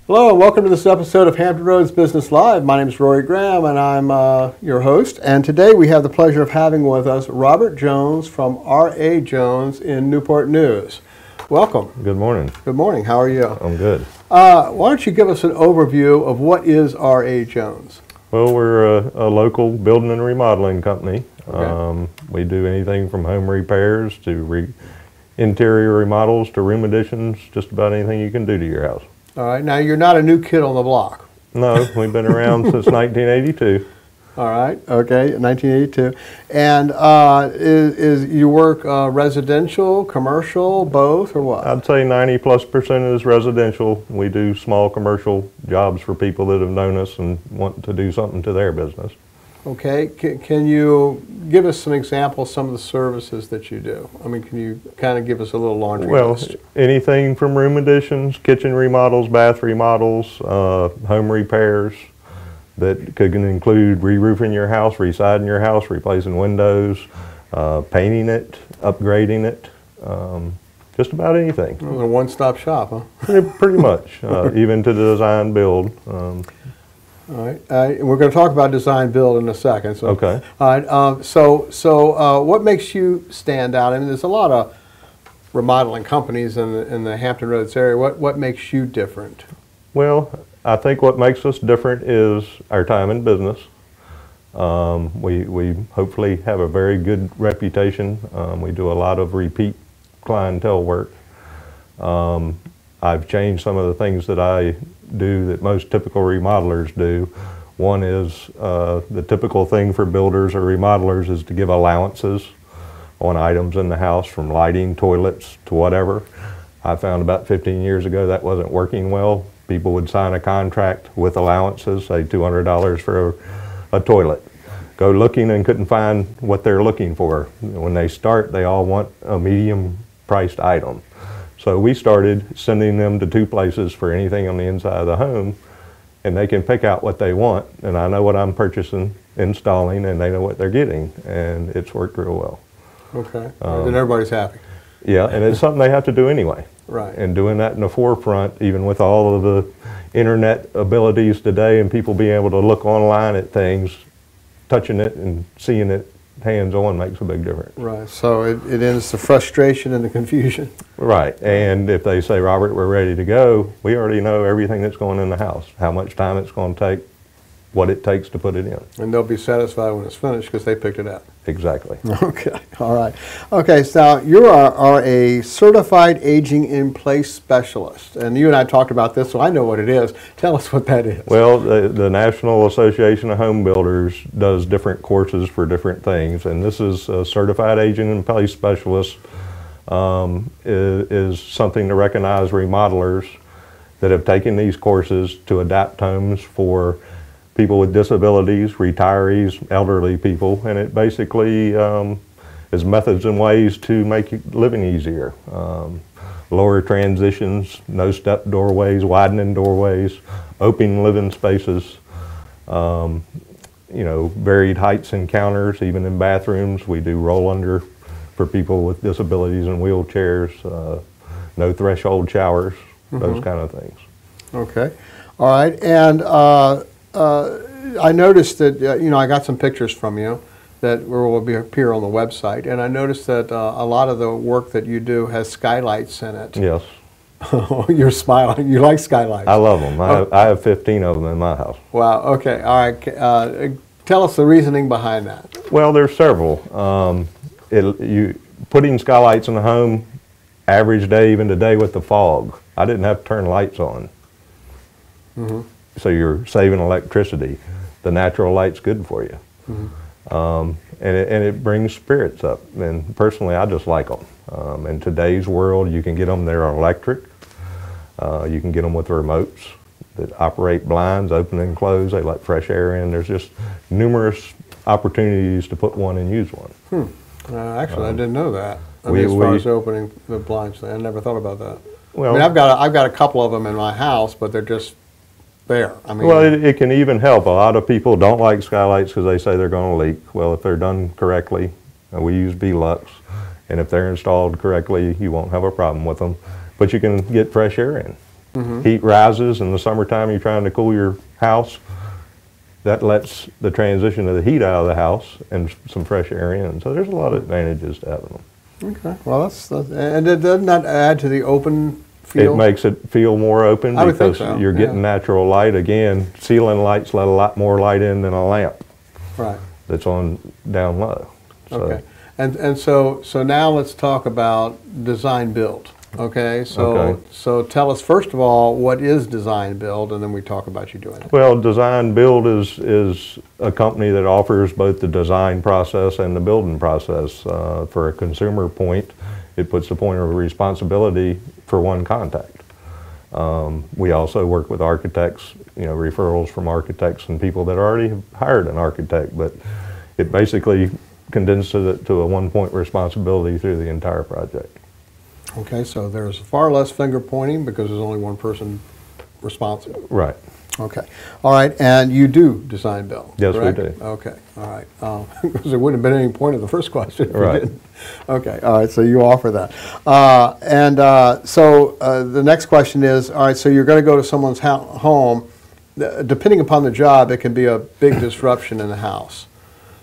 Hello, and welcome to this episode of Hampton Roads Business Live. My name is Rory Graham, and I'm your host. And today we have the pleasure of having with us Robert Jones from R.A. Jones in Newport News. Welcome. Good morning. Good morning. How are you? I'm good. Why don't you give us an overview of what is R.A. Jones? Well, we're a local building and remodeling company. Okay. We do anything from home repairs to interior remodels to room additions, just about anything you can do to your house. All right. Now, you're not a new kid on the block. No, we've been around since 1982. All right. Okay, 1982. And is you work residential, commercial, both, or what? I'd say 90+% is residential. We do small commercial jobs for people that have known us and want to do something to their business. Okay. Can you give us some examples, some of the services that you do? I mean, can you kind of give us a little laundry list? Anything from room additions, kitchen remodels, bath remodels, home repairs that could include re-roofing your house, re-siding your house, replacing windows, painting it, upgrading it, just about anything. Well, a one-stop shop, huh? Pretty much, even to design build. All right, we're going to talk about design build in a second. So, okay. All right. So what makes you stand out? I mean, there's a lot of remodeling companies in the Hampton Roads area. What makes you different? Well, I think what makes us different is our time in business. We hopefully have a very good reputation. We do a lot of repeat clientele work. I've changed some of the things that I do that most typical remodelers do. One is the typical thing for builders or remodelers is to give allowances on items in the house, from lighting, toilets, to whatever. I found about 15 years ago that wasn't working well. People would sign a contract with allowances, say $200 for a toilet. Go looking and couldn't find what they're looking for. When they start, they all want a medium priced item. So we started sending them to two places for anything on the inside of the home, and they can pick out what they want, and I know what I'm purchasing, installing, and they know what they're getting, and it's worked real well. Okay, then everybody's happy. Yeah, and it's something they have to do anyway. Right. And doing that in the forefront, even with all of the internet abilities today and people being able to look online at things, touching it and seeing it hands-on makes a big difference. Right, so it ends the frustration and the confusion. Right, and if they say, Robert, we're ready to go, we already know everything that's going in the house, how much time it's going to take, what it takes to put it in. And they'll be satisfied when it's finished because they picked it up. Exactly. Okay, all right. Okay, so you are a certified aging in place specialist, and you and I talked about this, so I know what it is. Tell us what that is. Well, the National Association of Home Builders does different courses for different things, and this is a certified aging in place specialist. Is something to recognize remodelers that have taken these courses to adapt homes for people with disabilities, retirees, elderly people, and it basically is methods and ways to make living easier. Lower transitions, no step doorways, widening doorways, open living spaces, varied heights and counters, even in bathrooms. We do roll under for people with disabilities and wheelchairs, no threshold showers, those kind of things. Okay. All right, and I noticed that, I got some pictures from you that will appear on the website, and I noticed that a lot of the work that you do has skylights in it. Yes. You're smiling. You like skylights. I love them. I have 15 of them in my house. Wow, okay. All right. Tell us the reasoning behind that. Well, there's several. Putting skylights in the home, average day, even today with the fog, I didn't have to turn lights on. Mm-hmm. So you're saving electricity. The natural light's good for you. Mm-hmm. And it brings spirits up. And personally, I just like them. In today's world, you can get them, they're electric. You can get them with remotes that operate blinds, open and close. They let fresh air in. There's just numerous opportunities to put one and use one. Actually, I didn't know that. As far as opening the blinds, I never thought about that. Well, I mean, I've got a couple of them in my house, but they're just there. I mean, well, it can even help. A lot of people don't like skylights because they say they're going to leak. Well, if they're done correctly, we use Velux, and if they're installed correctly, you won't have a problem with them. But you can get fresh air in. Heat rises in the summertime, you're trying to cool your house. That lets the transition of the heat out of the house and some fresh air in. So there's a lot of advantages to having them. Okay, well and it does not add to the open feel? It makes it feel more open because so. You're getting natural light. Again, ceiling lights let a lot more light in than a lamp. Right. That's on down low. So. Okay, and so now let's talk about design build. Okay, so tell us first of all, what is design build, and then we talk about you doing it. Well, design build is a company that offers both the design process and the building process. For a consumer point, it puts the point of responsibility for one contact. We also work with architects, referrals from architects and people that already have hired an architect, but it basically condenses it to a one-point responsibility through the entire project. Okay, so there's far less finger pointing because there's only one person responsible. Right. Okay. All right, and you do design build, Yes, correct? we do. Okay, all right. Because there wouldn't have been any point of the first question if you Right. didn't. Okay, all right, so you offer that. So the next question is, all right, so you're going to go to someone's home. Depending upon the job, it can be a big disruption in the house.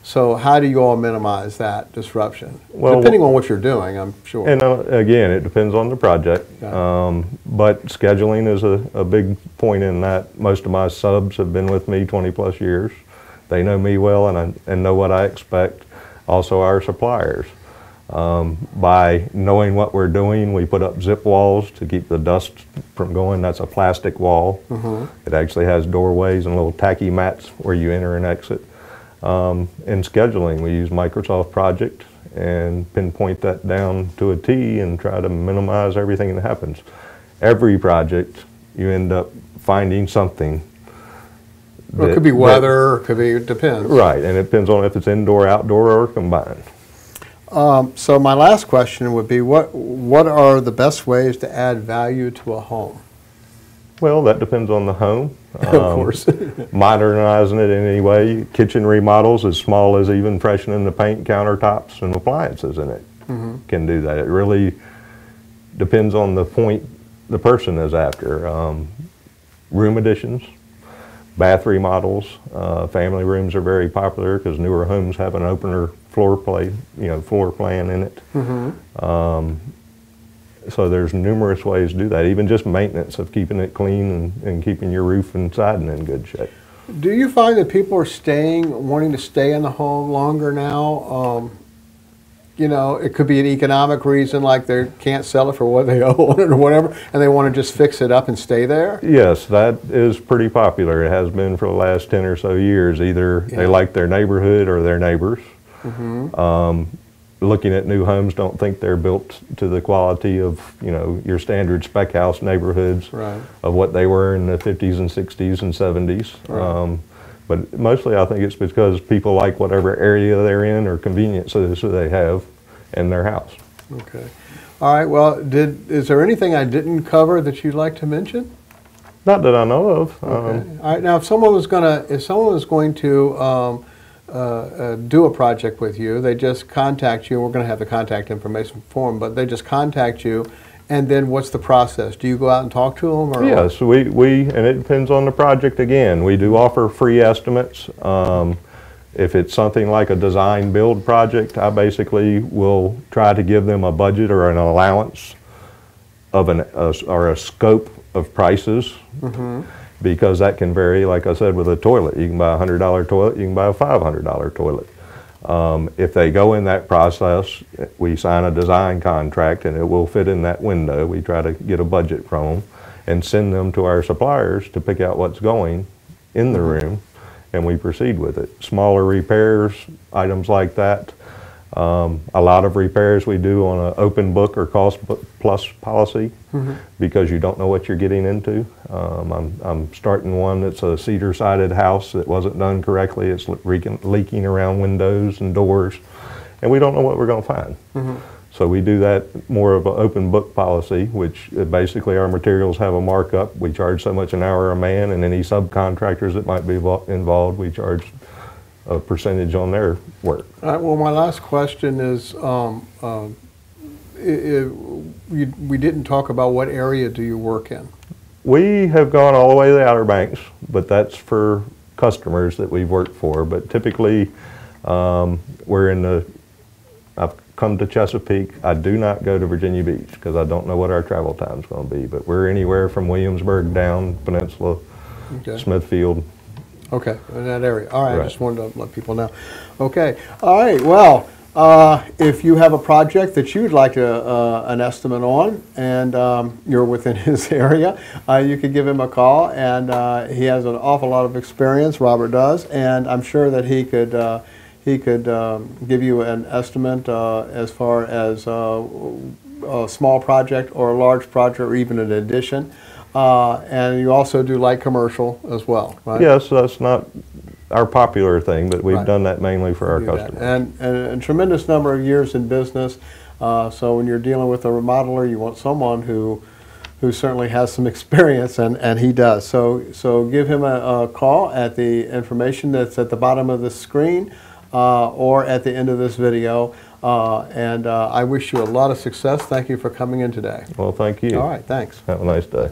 So how do you all minimize that disruption? Well, depending on what you're doing, I'm sure. And again, it depends on the project, Okay. but scheduling is a big point in that. Most of my subs have been with me 20 plus years. They know me well and know what I expect. Also our suppliers. By knowing what we're doing, we put up zip walls to keep the dust from going. That's a plastic wall. It actually has doorways and little tacky mats where you enter and exit. In scheduling, we use Microsoft Project and pinpoint that down to a T and try to minimize everything that happens. Every project, you end up finding something. Well, it could be weather, it could be, it depends. Right, and it depends on if it's indoor, outdoor, or combined. So my last question would be, what are the best ways to add value to a home? Well, that depends on the home. Of course. Modernizing it in any way. Kitchen remodels, as small as even freshening the paint, countertops, and appliances in it can do that. It really depends on the point the person is after. Room additions, bath remodels, family rooms are very popular because newer homes have an opener floor plan in it. So there's numerous ways to do that, even just maintenance of keeping it clean and keeping your roof and siding in good shape. Do you find that people are wanting to stay in the home longer now? It could be an economic reason, like they can't sell it for what they own it or whatever, and they want to just fix it up and stay there? Yes, that is pretty popular. It has been for the last 10 or so years. Either they like their neighborhood or their neighbors. Looking at new homes, don't think they're built to the quality of your standard spec house neighborhoods of what they were in the 50s and 60s and 70s. But mostly I think it's because people like whatever area they're in or conveniences they have in their house. Okay. All right, well, is there anything I didn't cover that you'd like to mention? Not that I know of. Okay. All right, now if someone was going to do a project with you, they just contact you. We're going to have the contact information for them, but they just contact you, and then what's the process? Do you go out and talk to them? Or? Yes, and it depends on the project again. We do offer free estimates. If it's something like a design build project, I basically will try to give them a budget or an allowance of or a scope of prices. Because that can vary, like I said, with a toilet. You can buy a $100 toilet, you can buy a $500 toilet. If they go in that process, we sign a design contract and it will fit in that window. We try to get a budget from them and send them to our suppliers to pick out what's going in the room, and we proceed with it. Smaller repairs, items like that. A lot of repairs we do on an open book or cost plus policy because you don't know what you're getting into. I'm starting one that's a cedar sided house that wasn't done correctly. It's leaking around windows and doors, and we don't know what we're going to find. So we do that more of an open book policy, which basically our materials have a markup. We charge so much an hour a man, and any subcontractors that might be involved, we charge a percentage on their work. All right, well, my last question is, we didn't talk about what area do you work in? We have gone all the way to the Outer Banks, but that's for customers that we've worked for. But typically, I've come to Chesapeake. I do not go to Virginia Beach because I don't know what our travel time is going to be. But we're anywhere from Williamsburg down Peninsula, Smithfield. Okay, in that area. All right, Right. I just wanted to let people know. Okay, all right, well, if you have a project that you'd like an estimate on and you're within his area, you could give him a call, and he has an awful lot of experience, Robert does, and I'm sure that he could give you an estimate as far as a small project or a large project or even an addition. And you also do light commercial as well, right? Yes, that's not our popular thing, but we've Right. done that mainly for our customers. And a tremendous number of years in business. So when you're dealing with a remodeler, you want someone who certainly has some experience, and he does. So give him a call at the information that's at the bottom of the screen or at the end of this video. And I wish you a lot of success. Thank you for coming in today. Well, thank you. All right, thanks. Have a nice day.